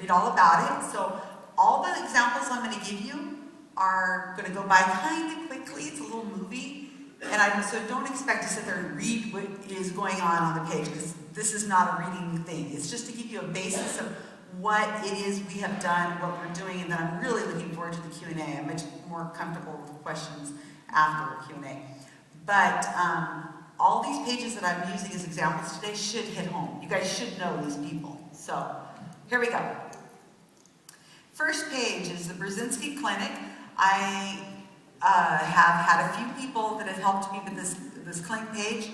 read all about it. So all the examples I'm going to give you are going to go by kind of quickly. It's a little movie. So don't expect to sit there and read what is going on the page, because this is not a reading thing. It's just to give you a basis of what it is we have done, what we're doing, and then I'm really looking forward to the Q&A. I'm much more comfortable with questions after the Q&A. But all these pages that I'm using as examples today should hit home. You guys should know these people. So here we go. First page is the Brzezinski Clinic. I have had a few people that have helped me with this clinic page.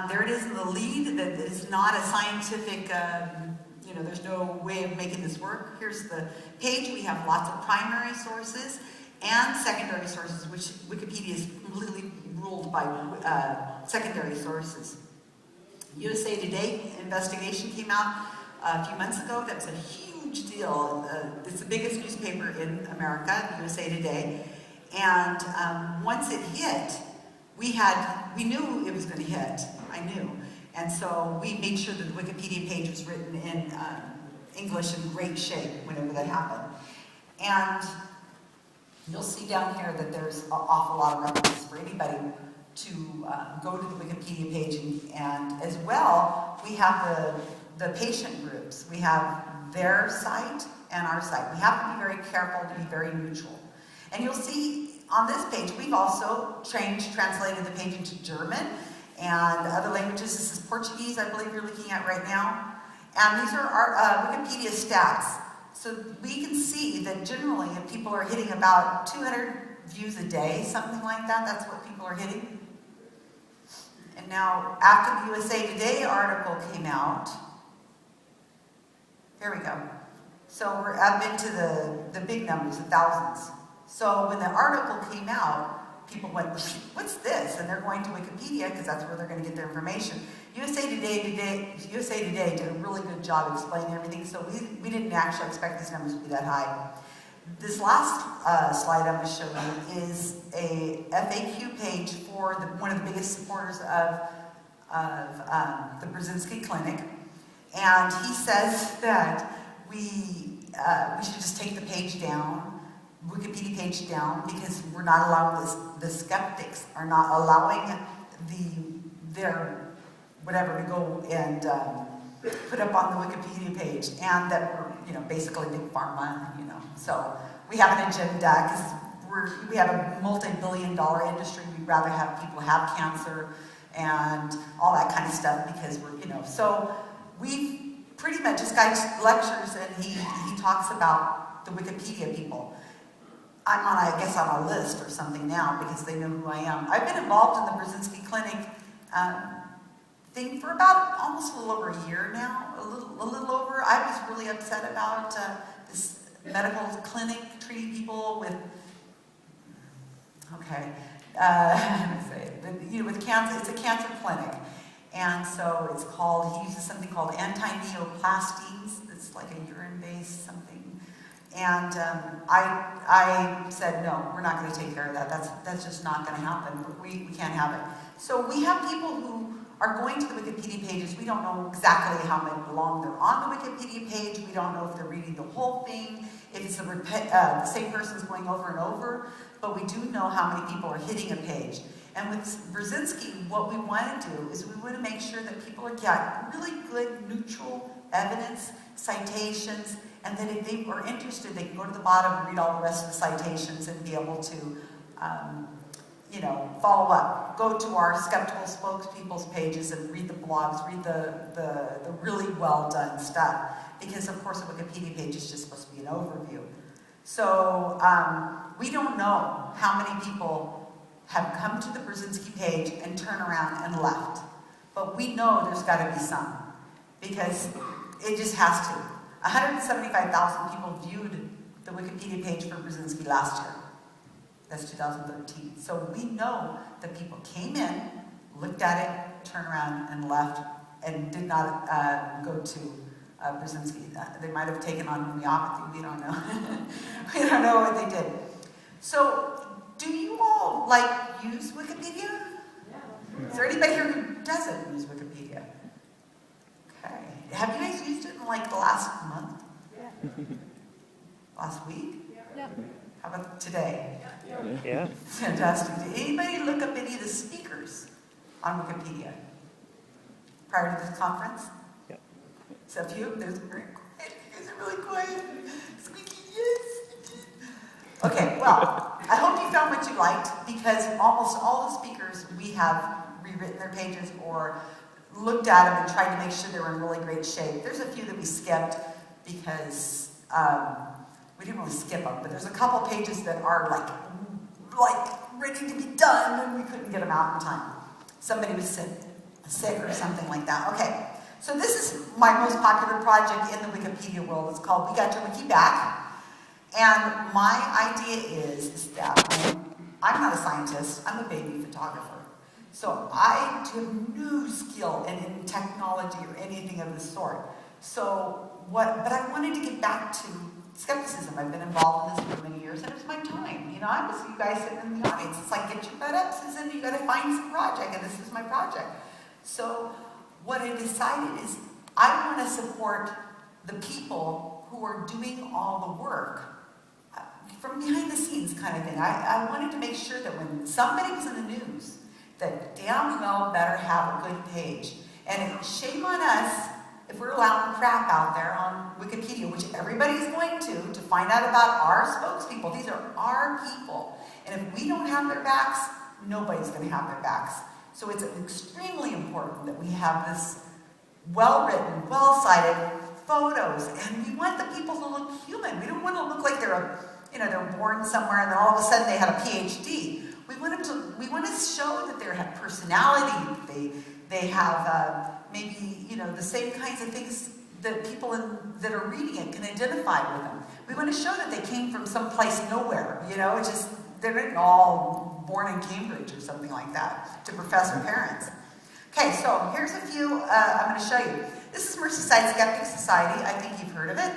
There it is in the lead. That is not a scientific, there's no way of making this work. Here's the page. We have lots of primary sources and secondary sources, which Wikipedia is completely ruled by secondary sources. USA Today investigation came out a few months ago. That was a huge deal. It's the biggest newspaper in America, USA Today. And once it hit, we knew it was going to hit. I knew. And so we made sure that the Wikipedia page was written in English in great shape whenever that happened. And you'll see down here that there's an awful lot of references for anybody to go to the Wikipedia page. And as well, we have the patient groups. We have their site and our site. We have to be very careful to be very neutral. And you'll see on this page, we've also translated the page into German and other languages. This is Portuguese, I believe you're looking at right now. And these are our Wikipedia stats. So we can see that generally if people are hitting about 200 views a day, something like that, that's what people are hitting. And now, after the USA Today article came out, here we go. So we're up into the big numbers, the thousands. So when the article came out, people went, what's this? And they're going to Wikipedia, because that's where they're going to get their information. USA Today did a really good job explaining everything, so we didn't actually expect these numbers to be that high. This last slide I'm going to show you is a FAQ page for one of the biggest supporters of the Brzezinski Clinic. And he says that we should just take the page down, Wikipedia page down, because we're not allowing the skeptics are not allowing their whatever to go and put up on the Wikipedia page, and that we're basically big pharma, So we have an agenda because we have a multi-billion-dollar industry. We'd rather have people have cancer and all that kind of stuff because we're So we pretty much, this guy lectures and he talks about the Wikipedia people. I'm on a list or something now because they know who I am. I've been involved in the Brzezinski Clinic thing for about almost a little over a year now, a little over. I was really upset about this medical clinic treating people with, with cancer. It's a cancer clinic. And so it's he uses something called anti-neoplasties. It's like a urine-based something. And I said, no, we're not going to take care of that. That's just not going to happen. We can't have it. So we have people who are going to the Wikipedia pages. We don't know exactly how long they're on the Wikipedia page. We don't know if they're reading the whole thing, if it's the same person's going over and over. But we do know how many people are hitting a page. And with Brzezinski, what we want to do is we want to make sure that people get really good, neutral evidence, citations, and that if they are interested, they can go to the bottom and read all the rest of the citations and be able to, follow up. Go to our skeptical spokespeople's pages and read the blogs, read the really well done stuff. Because of course a Wikipedia page is just supposed to be an overview. So we don't know how many people have come to the Brzezinski page and turned around and left. But we know there's got to be some. Because it just has to. 175,000 people viewed the Wikipedia page for Brzezinski last year. That's 2013. So we know that people came in, looked at it, turned around and left, and did not go to Brzezinski. They might have taken on homeopathy. We don't know. We don't know what they did. So, do you all use Wikipedia? Yeah. Is there anybody here who doesn't use Wikipedia? Okay. Have you guys used it in the last month? Last week? Yeah. How about today? Yeah. Fantastic. Did anybody look up any of the speakers on Wikipedia prior to this conference? Yeah. Except you? There's very quiet. You guys are really quiet. Squeaky, yes. Okay, well, I hope you found what you liked, because almost all the speakers, we have rewritten their pages or looked at them and tried to make sure they were in really great shape. There's a few that we skipped because we didn't really skip them, but there's a couple pages that are like ready to be done and we couldn't get them out in time. Somebody was sick or something like that. Okay, so this is my most popular project in the Wikipedia world. It's called We Got Your Wiki Back. And my idea is that I'm not a scientist, I'm a baby photographer. So I have no skill in technology or anything of the sort. But I wanted to get back to skepticism. I've been involved in this for many years, and it's my time. You know, I was you guys sitting in the audience. It's like, get your butt up, Susan, you gotta find some project, and this is my project. So what I decided is I wanna support the people who are doing all the work from behind the scenes kind of thing. I wanted to make sure that when somebody was in the news, that damn well better have a good page. And shame on us if we're allowing crap out there on Wikipedia, which everybody's going to find out about our spokespeople. These are our people. And if we don't have their backs, nobody's going to have their backs. So it's extremely important that we have this well-written, well-cited photos. And we want the people to look human. We don't want to look like they're born somewhere and then all of a sudden they have a PhD. We want to show that they have personality. They have maybe the same kinds of things that people that are reading it can identify with them. We want to show that they came from someplace nowhere. It's just they're not all born in Cambridge or something like that to professor parents. Okay, so here's a few I'm going to show you. This is Merseyside Skeptic Society. I think you've heard of it.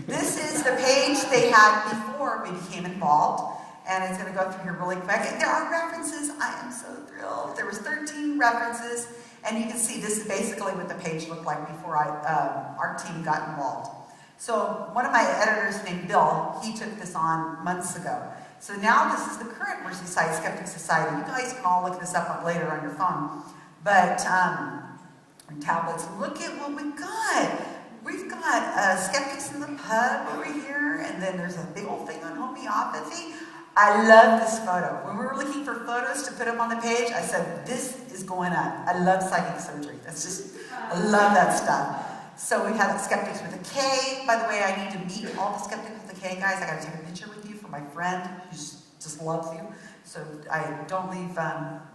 This is the page they had before we became involved. And it's going to go through here really quick. And there are references. I am so thrilled. There was 13 references. And you can see this is basically what the page looked like before our team got involved. So one of my editors named Bill, he took this on months ago. So now this is the current Merseyside Skeptic Society. You guys can all look this up later on your phone. But, on tablets, look at what we've got. We've got Skeptics in the Pub over here. And then there's a big old thing on homeopathy. I love this photo. When we were looking for photos to put up on the page, I said, this is going up. I love psychic surgery. I love that stuff. So we have Skeptics with a K. By the way, I need to meet all the Skeptics with a K guys. I got to take a picture with you for my friend who just loves you. So I don't leave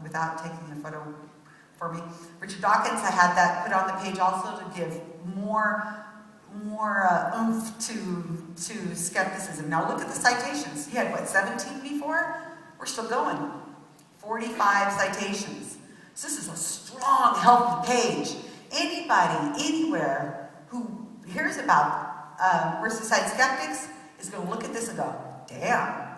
without taking a photo for me. Richard Dawkins, I had that put on the page also to give more oomph to skepticism. Now look at the citations. He had, 17 before? We're still going. 45 citations. So this is a strong, healthy page. Anybody, anywhere, who hears about Merseyside Skeptics is going to look at this and go, damn,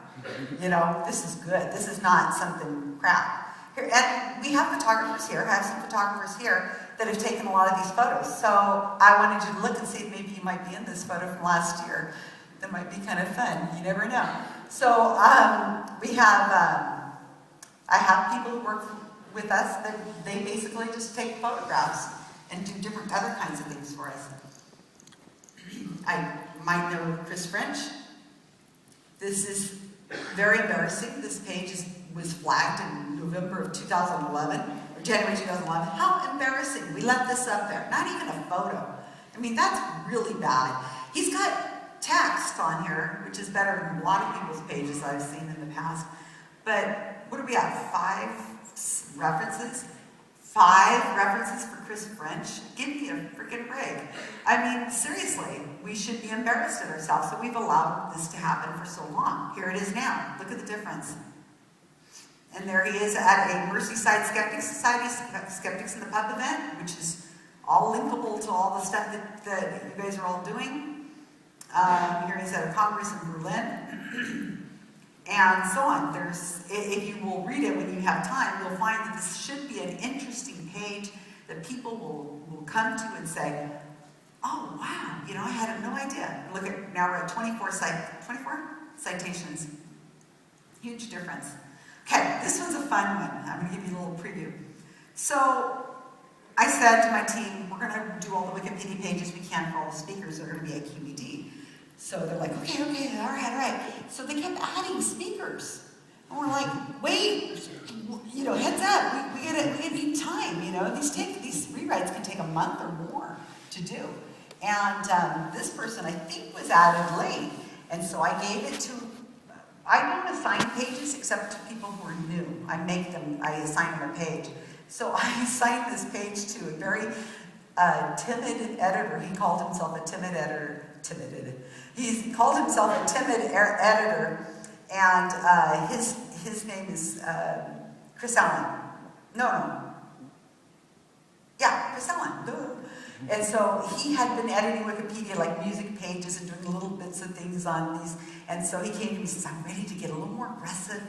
this is good. This is not something crap. Here, and we have photographers here. I have some photographers here that have taken a lot of these photos. So I wanted you to look and see if maybe you might be in this photo from last year. That might be kind of fun. You never know. So we have, I have people who work with us that they basically just take photographs and do different other kinds of things for us. I might know Chris French. This is very embarrassing. This page was flagged in November of 2011. January 2011. How embarrassing. We left this up there. Not even a photo. I mean, that's really bad. He's got text on here, which is better than a lot of people's pages I've seen in the past. But what do we have? 5 references? 5 references for Chris French? Give me a freaking break. I mean, seriously, we should be embarrassed at ourselves that we've allowed this to happen for so long. Here it is now. Look at the difference. And there he is at a Merseyside Skeptic Society, Skeptics in the Pub event, which is all linkable to all the stuff that you guys are all doing. Here he's at a Congress in Berlin. And so on. If you will read it when you have time, you'll find that this should be an interesting page that people will come to and say, Oh, wow, you know, I had no idea. Look at, now we're at 24 citations. Huge difference. Okay, this one's a fun one. I'm going to give you a little preview. So, I said to my team, we're going to do all the Wikipedia pages we can for all the speakers that are going to be at QED. So they're like, okay, all right. So they kept adding speakers. And we're like, wait, you know, heads up, we gotta need time, you know. These rewrites can take a month or more to do. And this person, I think, was added late. And so I gave it to, I don't assign pages except to people who are new. I assign them a page. So I assigned this page to a very timid editor. He called himself a timid editor. He called himself a timid editor, and his name is Chris Allen. Chris Allen. Duh. And so he had been editing Wikipedia, like music pages and doing little bits of things on these. And so he came to me and says, I'm ready to get a little more aggressive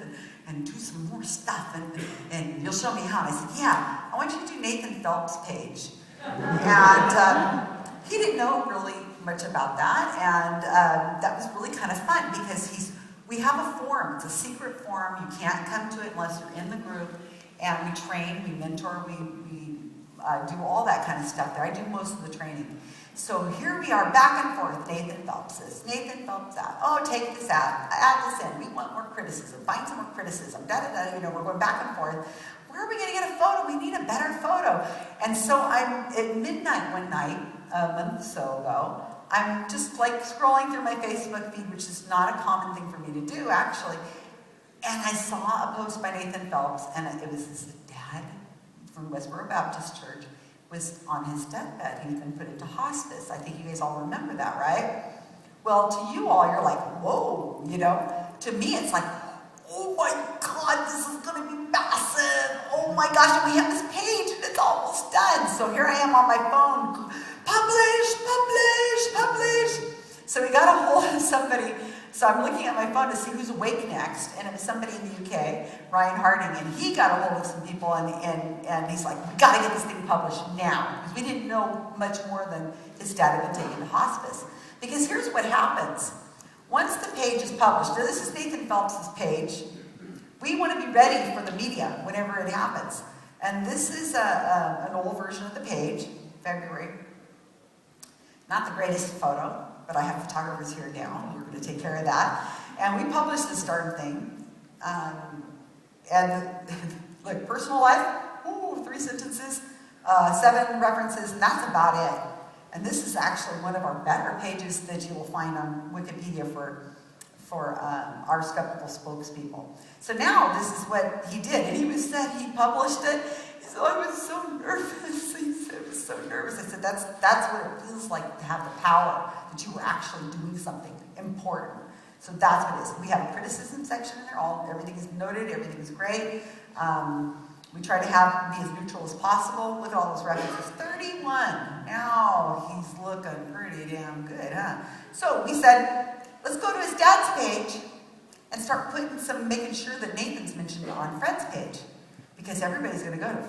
and do some more stuff. And you'll show me how. And I said, yeah, I want you to do Nathan Phelps' page. And he didn't know really much about that. And that was really kind of fun because we have a forum. It's a secret forum. You can't come to it unless you're in the group. And we train, we mentor, we do all that kind of stuff there. I do most of the training. So here we are, back and forth. Nathan Phelps this, Nathan Phelps that. Oh, take this out, add this in. We want more criticism. Find some more criticism. You know, we're going back and forth. Where are we going to get a photo? We need a better photo. And so I'm at midnight one night, a month or so ago. I'm just like scrolling through my Facebook feed, which is not a common thing for me to do, actually. And I saw a post by Nathan Phelps, and it was his dad from Westboro Baptist Church was on his deathbed. He'd been put into hospice. I think you guys all remember that, right? Well, to you all, you're like, whoa, you know? To me, it's like, oh my God, this is going to be massive. Oh my gosh, and we have this page, and it's almost done. So here I am on my phone, publish. So we got a hold of somebody. So I'm looking at my phone to see who's awake next, and it was somebody in the UK, Ryan Harding, and he got a hold of some people, and he's like, we got to get this thing published now, because we didn't know much more than his dad had been taken to hospice. Because here's what happens. Once the page is published, now this is Nathan Phelps' page, we want to be ready for the media whenever it happens. And this is an old version of the page, February. Not the greatest photo, but I have photographers here now. We're going to take care of that. And we published this darn thing. And look, personal life, 3 sentences, 7 references, and that's about it. And this is actually one of our better pages that you will find on Wikipedia for our skeptical spokespeople. So now this is what he did. And he published it. So I was so nervous. He said, I was so nervous. I said, that's what it feels like to have the power, that you were actually doing something important. So that's what it is. We have a criticism section in there. Everything is noted. Everything is great. We try to be as neutral as possible. Look at all those references. 31. Now he's looking pretty damn good, huh? So we said, let's go to his dad's page and start making sure that Nathan's mentioned on Fred's page. Because everybody's going to go to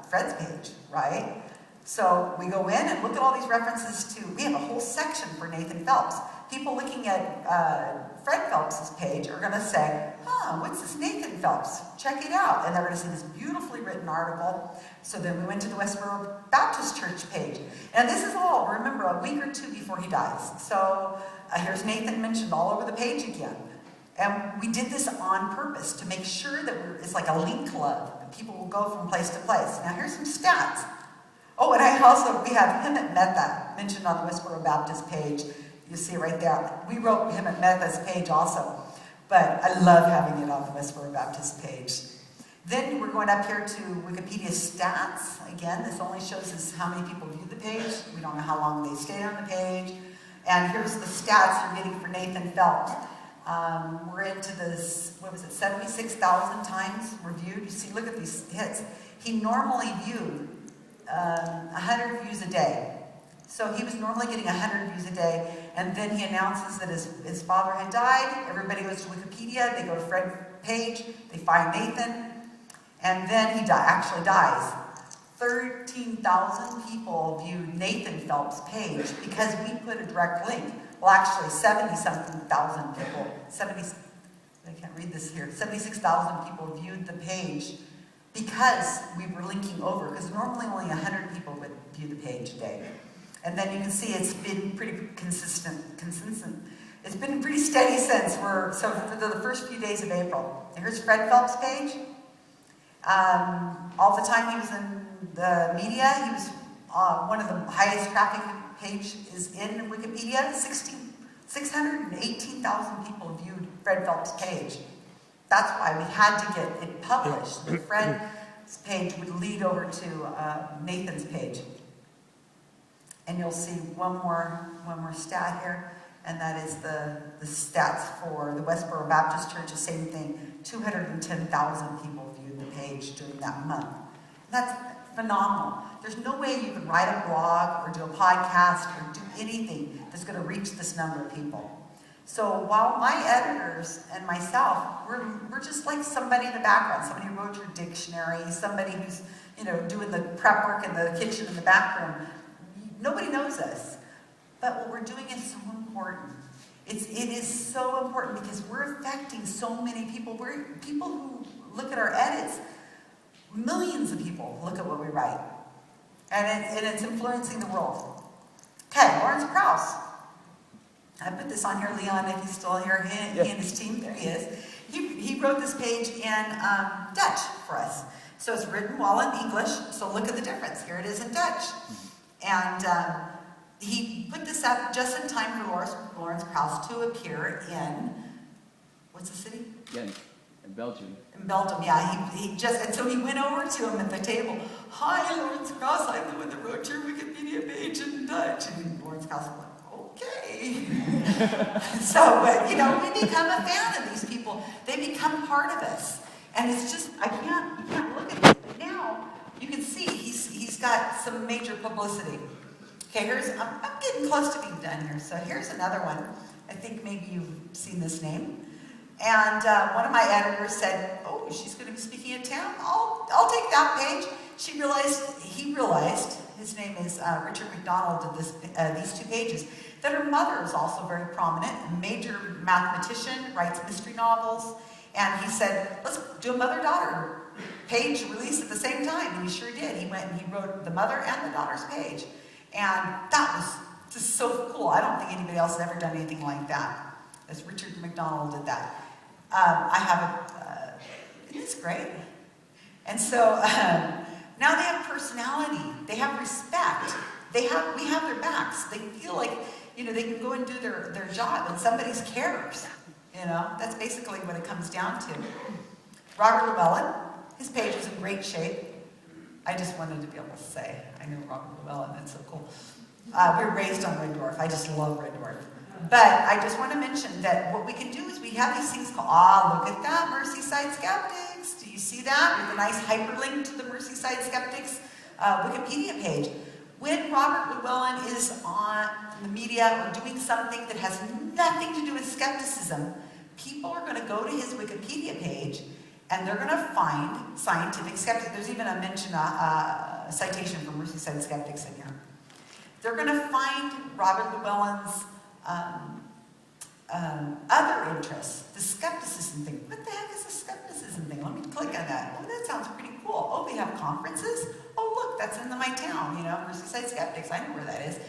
Fred's page, right? So we go in and look at all these references to, we have a whole section for Nathan Phelps. People looking at Fred Phelps' page are going to say, what's this Nathan Phelps? Check it out. And they're going to see this beautifully written article. So then we went to the Westboro Baptist Church page. And this is all, remember, a week or 2 before he dies. So here's Nathan mentioned all over the page again. And we did this on purpose to make sure that it's like a link club. People will go from place to place. Now here's some stats. Oh, and we have him at Meta mentioned on the Westboro Baptist page. You see right there. We wrote him at Meta's page also. But I love having it on the Westboro Baptist page. Then we're going up here to Wikipedia stats. Again, this only shows us how many people view the page. We don't know how long they stayed on the page. And here's the stats you're getting for Nathan Phelps. We're into this, 76,000 times reviewed. You see, look at these hits. He normally viewed 100 views a day. So he was normally getting 100 views a day, and then he announces that his father had died. Everybody goes to Wikipedia, they go to Fred's page, they find Nathan, and then he actually dies. 13,000 people viewed Nathan Phelps' page because we put a direct link. Well, actually, 70-something thousand people, I can't read this here, 76,000 people viewed the page because we were linking over, because normally only 100 people would view the page a day. And then you can see it's been pretty consistent. It's been pretty steady since so for the first few days of April. Here's Fred Phelps' page. All the time he was in the media, he was one of the highest traffic pages in Wikipedia. 618,000 people viewed Fred Phelps' page. That's why we had to get it published. Fred's page would lead over to Nathan's page. And you'll see one more stat here, and that is the stats for the Westboro Baptist Church, the same thing. 210,000 people viewed the page during that month. That's phenomenal. There's no way you can write a blog or do a podcast or do anything that's going to reach this number of people. So while my editors and myself, we're just like somebody in the background, somebody who wrote your dictionary, somebody who's doing the prep work in the kitchen in the back room. Nobody knows us. But what we're doing is so important. It is so important because we're affecting so many people. We're people who look at our edits. Millions of people look at what we write. And it's influencing the world. Okay, Lawrence Krauss. I put this on here, Leon, if he's still here. He and his team, there he is. He wrote this page in Dutch for us. So it's written while in English, so look at the difference. Here it is in Dutch. And he put this up just in time for Lawrence Krauss to appear in, what's the city? Ghent, in Belgium. In Belgium, yeah. And so he went over to him at the table. Hi, Lawrence Krauss, I'm the one that wrote your Wikipedia page in Dutch. And Lawrence Krauss went, okay. So, but, we become a fan of these people. They become part of us. And it's just, you can't look at this. But now, you can see he's got some major publicity. Okay, I'm getting close to being done here. So here's another one. I think maybe you've seen this name. And one of my editors said, oh, she's going to be speaking at town. I'll take that page. He realized, his name is Richard McDonald, did these two pages, that her mother is also very prominent, a major mathematician, writes mystery novels. And he said, let's do a mother-daughter page release at the same time. And he sure did. He went and he wrote the mother and the daughter's page. And that was just so cool. I don't think anybody else has ever done anything like that, as Richard McDonald did that. I have isn't this great? And so now they have personality. They have respect. We have their backs. They feel like, they can go and do their job and somebody cares. That's basically what it comes down to. Robert Llewellyn, his page is in great shape. I just wanted to be able to say, I know Robert Llewellyn, that's so cool. We were raised on Red Dwarf. I just love Red Dwarf. But I just want to mention that what we can do is we have these things called, look at that, Merseyside Skeptics. Do you see that? With a nice hyperlink to the Merseyside Skeptics Wikipedia page. When Robert Llewellyn is on the media or doing something that has nothing to do with skepticism, people are going to go to his Wikipedia page and they're going to find scientific skeptics. There's even a mention, a citation from Merseyside Skeptics in here. They're going to find Robert Llewellyn's other interests, the skepticism thing. What the heck is a skepticism thing? Let me click on that. Oh, that sounds pretty cool. Oh, they have conferences? Oh, look, that's in my town, Merseyside Skeptics. I know where that is.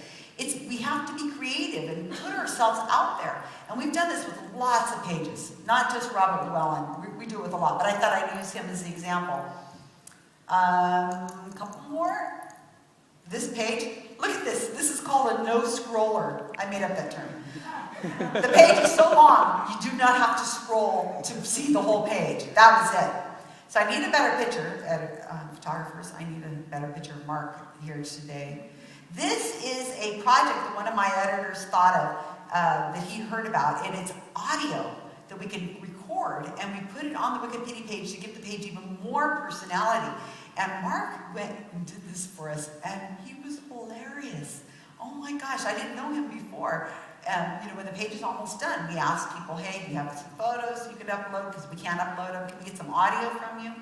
We have to be creative and put ourselves out there. And we've done this with lots of pages, not just Robert Llewellyn. We do it with a lot, but I thought I'd use him as the example. A couple more. This page, look at this. This is called a no-scroller. I made up that term. The page is so long, you do not have to scroll to see the whole page. That was it. So I need a better picture. Photographers, I need a better picture of Mark here today. This is a project that one of my editors thought of, that he heard about, and it's audio that we can record, and we put it on the Wikipedia page to give the page even more personality. And Mark went and did this for us, and he was hilarious. Oh my gosh, I didn't know him before. When the page is almost done, we asked people, hey, do you have some photos you could upload? Because we can't upload them. Can we get some audio from you?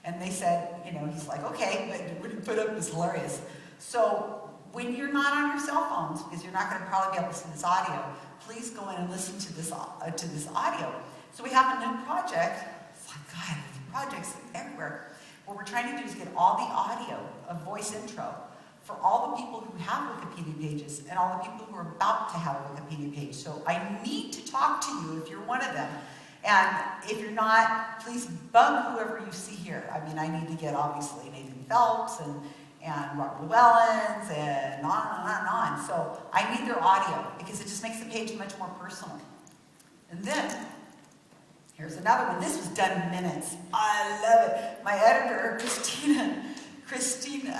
And they said, you know, he's like, okay, but what he put up was hilarious. So when you're not on your cell phones, because you're not going to probably be able to see this audio, please go in and listen to this audio. So we have a new project. It's like, God, projects everywhere. What we're trying to do is get all the audio of voice intro for all the people who have Wikipedia pages and all the people who are about to have a Wikipedia page. So I need to talk to you if you're one of them. And if you're not, please bug whoever you see here. I mean, I need to get, obviously, Nathan Phelps and Robert Llewellyn's and on and on and on. So I need their audio because it just makes the page much more personal. And then, here's another one. This was done in minutes. I love it. My editor, Christine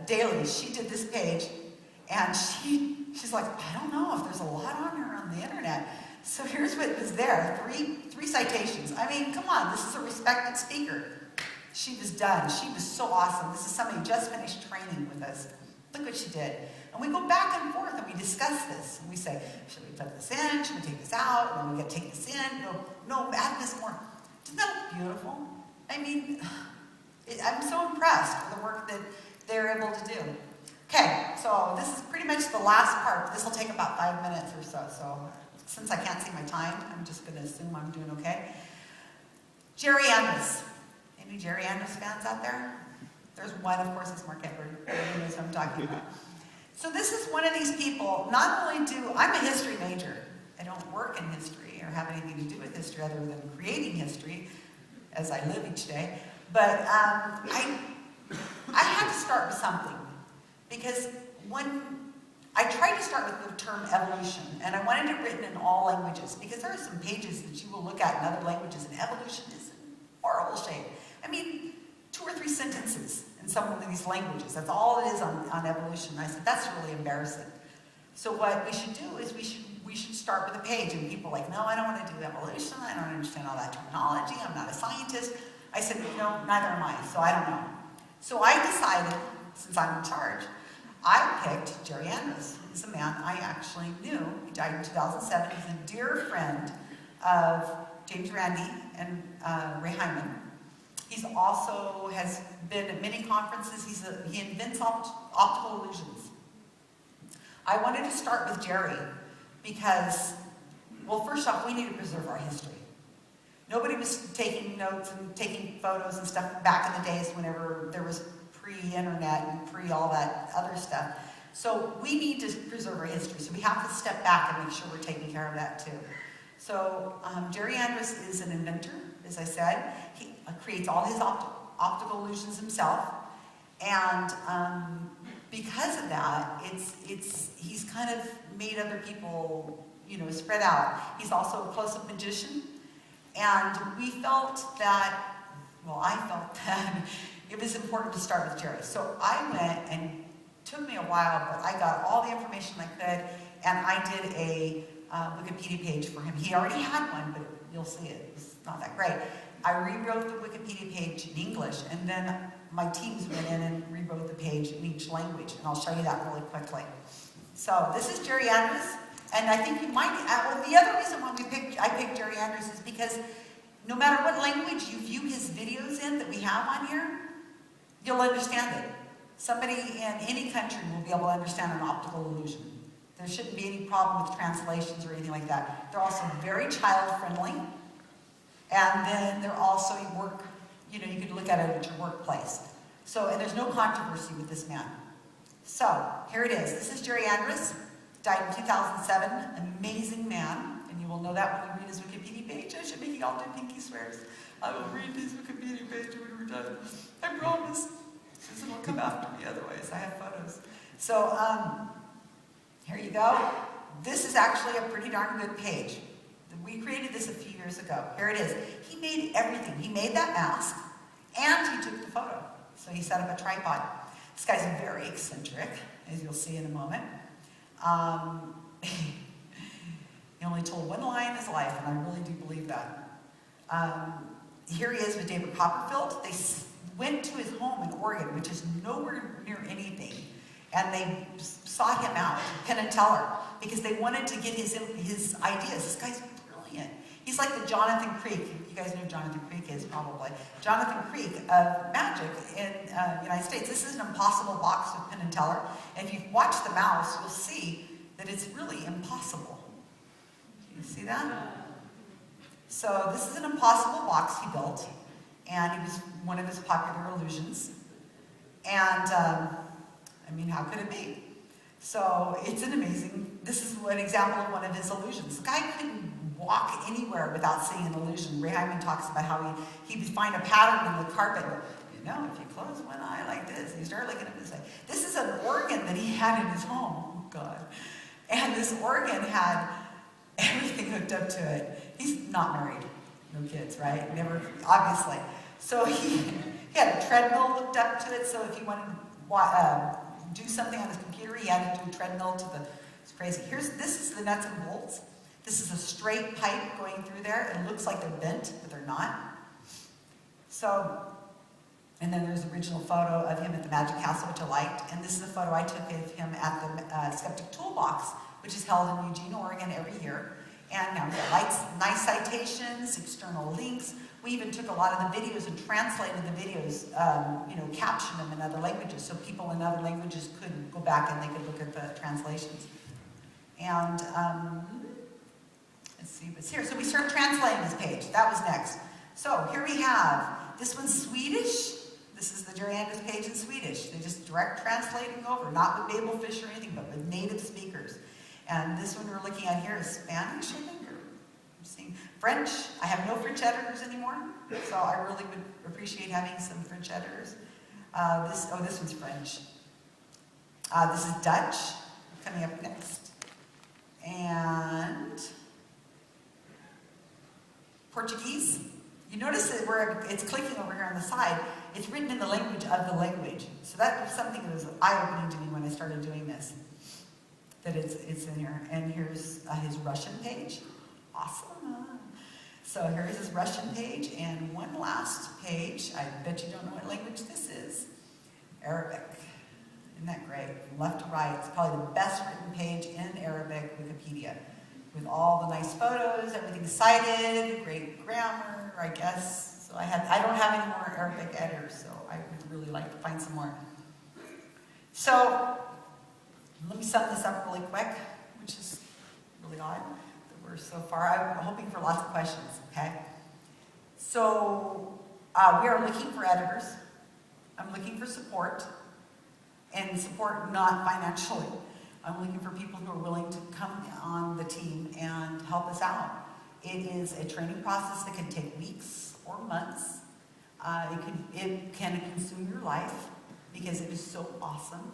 Daly, she did this page, and she's like, I don't know if there's a lot on here on the internet. So here's what was there, three citations. I mean, come on, this is a respected speaker. She was done. She was so awesome. This is somebody who just finished training with us. Look what she did. And we go back and forth and we discuss this. And we say, should we put this in? Should we take this out? And we got to take this in. No, add this more. Isn't that beautiful? I mean, I'm so impressed with the work that they're able to do. Okay, so this is pretty much the last part. This will take about 5 minutes or so. So since I can't see my time, I'm just going to assume I'm doing okay. Jerry Andrus. Any Jerry Andrus fans out there? There's one, of course, it's Mark Edward. Everybody knows what I'm talking about. So this is one of these people, not only I'm a history major. I don't work in history or have anything to do with history other than creating history as I live each day. But I had to start with something because when I tried to start with the term evolution, and I wanted it written in all languages because there are some pages that you will look at in other languages, and evolution is in horrible shape. I mean, 2 or 3 sentences in some of these languages. That's all it is on evolution. And I said, that's really embarrassing. So what we should do is we should start with a page. And people are like, no, I don't want to do evolution. I don't understand all that terminology. I'm not a scientist. I said, you know, neither am I, so I don't know. So I decided, since I'm in charge, I picked Jerry Andrus. He's a man I actually knew. He died in 2007. He's a dear friend of James Randi and Ray Hyman. He's also has been at many conferences. He invents optical illusions. I wanted to start with Jerry because, well, first off, we need to preserve our history. Nobody was taking notes and taking photos and stuff back in the days whenever there was pre-internet and pre-all that other stuff. So we need to preserve our history. So we have to step back and make sure we're taking care of that too. So Jerry Andrus is an inventor, as I said. He creates all his optical illusions himself. And because of that, he's kind of made other people, spread out. He's also a close-up magician. And we felt that, I felt that it was important to start with Jerry. So I went, and it took me a while, but I got all the information I could, and I did a Wikipedia page for him. He already had one, but you'll see it. It's not that great. I rewrote the Wikipedia page in English, and then my teams went in and rewrote the page in each language, and I'll show you that really quickly. So this is Jerry Andrus, and I think you might, the other reason why I picked Jerry Andrus is because no matter what language you view his videos in that we have on here, you'll understand it. Somebody in any country will be able to understand an optical illusion. There shouldn't be any problem with translations or anything like that. They're also very child-friendly. And then they're also you can look at it at your workplace. So, and there's no controversy with this man. So, here it is. This is Jerry Andrus, died in 2007, amazing man. And you will know that when you read his Wikipedia page. I should make you all do pinky swears. I will read his Wikipedia page when we're done. I promise. Susan will come after me otherwise. I have photos. So, here you go. This is actually a pretty darn good page. We created this a few years ago. Here it is. He made everything. He made that mask, and he took the photo. So he set up a tripod. This guy's very eccentric, as you'll see in a moment. He only told one lie in his life, and I really do believe that. Here he is with David Copperfield. They went to his home in Oregon, which is nowhere near anything. And they sought him out, Penn and Teller, because they wanted to get his ideas. This guy's brilliant. He's like the Jonathan Creek. You guys know who Jonathan Creek is, probably. Jonathan Creek of magic in the United States. This is an impossible box with Penn and Teller. And if you watch the mouse, you'll see that it's really impossible. You see that? So this is an impossible box he built, and it was one of his popular illusions. And I mean, how could it be? So it's an amazing, this is an example of one of his illusions. The guy couldn't walk anywhere without seeing an illusion. Ray Hyman talks about how he would find a pattern in the carpet. You know, if you close one eye like this, you start looking at this way. This is an organ that he had in his home. Oh, God. And this organ had everything hooked up to it. He's not married. No kids, right? Never, obviously. So he had a treadmill hooked up to it, so if he wanted to do something on his computer, he had to do a treadmill to the, it's crazy. This is the nuts and bolts. This is a straight pipe going through there. It looks like they're bent, but they're not. So, and then there's the original photo of him at the Magic Castle, which I liked. And this is a photo I took of him at the Skeptic Toolbox, which is held in Eugene, Oregon every year. And now we've got nice citations, external links. We even took a lot of the videos and translated the videos, captioned them in other languages, so people in other languages could go back and they could look at the translations. And let's see what's here. So we started translating this page. That was next. So here we have, this one's Swedish. This is the Jerry Andrews page in Swedish. They just direct translating over, not with Babel Fish or anything, but with native speakers. And this one we're looking at here is Spanish, I think, or I'm seeing French. I have no French editors anymore, so I really would appreciate having some French editors. This one's French. This is Dutch, coming up next. And Portuguese. You notice that where it's clicking over here on the side, it's written in the language of the language. So that was something that was eye-opening to me when I started doing this. That it's in here. And here's his Russian page. Awesome. So here's his Russian page. And one last page. I bet you don't know what language this is. Arabic. Isn't that great? From left to right. It's probably the best written page in Arabic Wikipedia. With all the nice photos, everything cited, great grammar, I guess. So I don't have any more Arabic editors, so I would really like to find some more. So let me sum this up really quick, which is really odd that we're so far. I'm hoping for lots of questions, okay? So we are looking for editors. I'm looking for support, and support not financially. I'm looking for people who are willing to come on the team and help us out. It is a training process that can take weeks or months. It can consume your life because it is so awesome.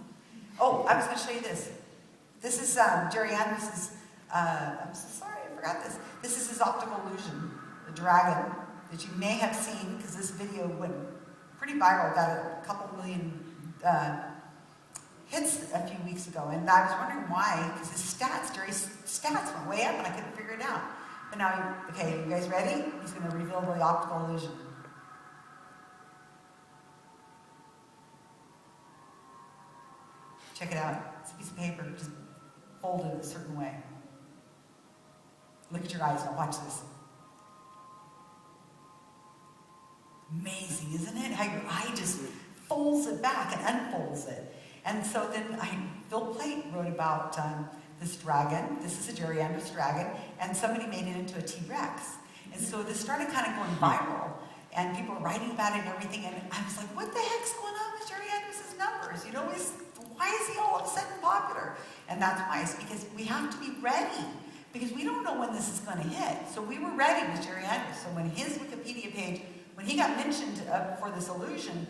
Oh, I was going to show you this. This is Jerry Andrews', I'm so sorry, I forgot this. This is his optical illusion, the dragon, that you may have seen, because this video went pretty viral, got a couple million hits a few weeks ago, and I was wondering why, because his Jerry's stats went way up, and I couldn't figure it out. But now, okay, you guys ready? He's going to reveal the optical illusion. Check it out. It's a piece of paper, just folded a certain way. Look at your eyes now, watch this. Amazing, isn't it? How your eye just folds it back and unfolds it. And so then Phil Plait wrote about this dragon. This is a Jerry Andrews dragon, and somebody made it into a T-Rex. And so this started kind of going viral, and people were writing about it and everything, and I was like, what the heck's going on with Jerry Andrews' numbers? You know, why is he all of a sudden popular? And that's why. It's because we have to be ready, because we don't know when this is going to hit. So we were ready with Jerry Andrews. So when his Wikipedia page, when he got mentioned for this illusion,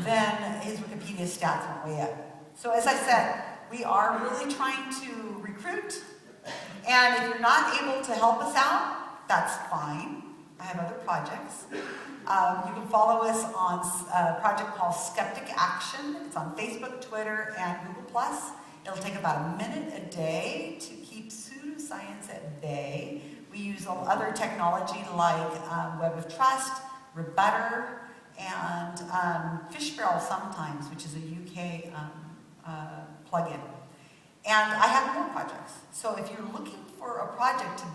then his Wikipedia stats went way up. So as I said, we are really trying to recruit, and if you're not able to help us out, that's fine. I have other projects. You can follow us on a project called Skeptic Action. It's on Facebook, Twitter, and Google+. It'll take about a minute a day to keep pseudoscience at bay. We use other technology like Web of Trust, Rebutter, and Fishbarrel sometimes, which is a UK plugin. And I have more projects. So if you're looking for a project to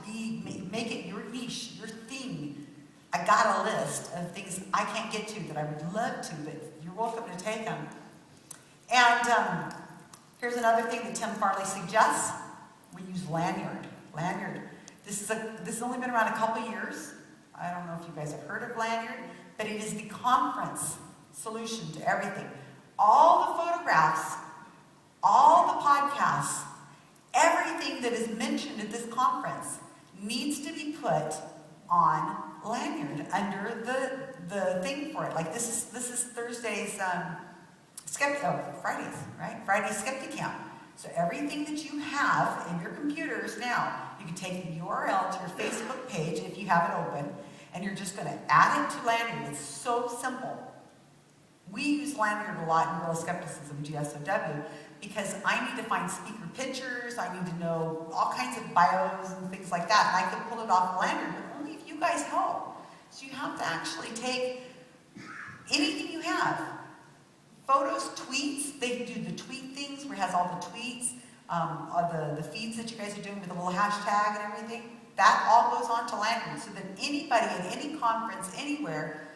make it your niche, your thing, I got a list of things I can't get to that I would love to, but you're welcome to take them. And here's another thing that Tim Farley suggests. We use Lanyard. Lanyard. This has only been around a couple years. I don't know if you guys have heard of Lanyard, but it is the conference solution to everything. All the photographs, all the podcasts, everything that is mentioned at this conference needs to be put on Lanyard under the thing for it. Like this is Thursday's Fridays, right? Friday's Skeptic Camp. So everything that you have in your computers now, you can take the URL to your Facebook page if you have it open, and you're just going to add it to Lanyard. It's so simple. We use Lanyard a lot in Guerrilla Skepticism, GSoW, because I need to find speaker pictures, I need to know all kinds of bios and things like that, and I can pull it off of Lanyard, but only if you guys help. So you have to actually take anything you have. Photos, tweets, they do the tweet things where it has all the tweets, the feeds that you guys are doing with a little hashtag and everything. That all goes on to Lanyard, so that anybody at any conference, anywhere,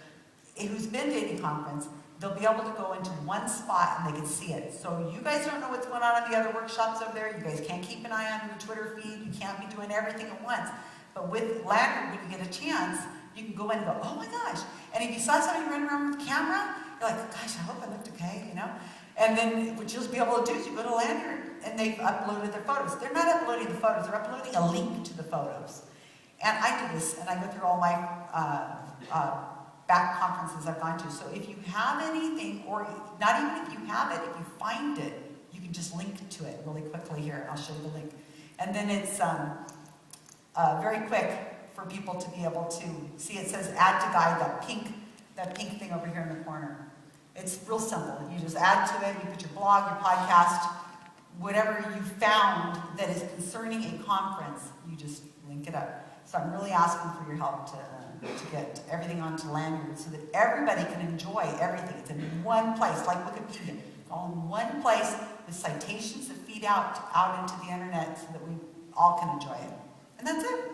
who's been to any conference, they'll be able to go into one spot and they can see it. So you guys don't know what's going on in the other workshops over there. You guys can't keep an eye on the Twitter feed. You can't be doing everything at once. But with Lanyard, when you get a chance, you can go in and go, oh my gosh. And if you saw somebody running around with a camera, you're like, gosh, I hope I looked okay, you know? And then what you'll be able to do is you go to Lanyard and they've uploaded their photos. They're not uploading the photos, they're uploading a link to the photos. And I do this, and I go through all my back conferences I've gone to. So if you have anything, or not even if you have it, if you find it, you can just link to it really quickly here. I'll show you the link. And then it's very quick for people to be able to see. It says add to guide, that pink thing over here in the corner. It's real simple. You just add to it, you put your blog, your podcast, whatever you found that is concerning a conference, you just link it up. So I'm really asking for your help to get everything onto Lanyard so that everybody can enjoy everything. It's in one place, like Wikipedia. It's all in one place with citations that feed out into the internet so that we all can enjoy it. And that's it.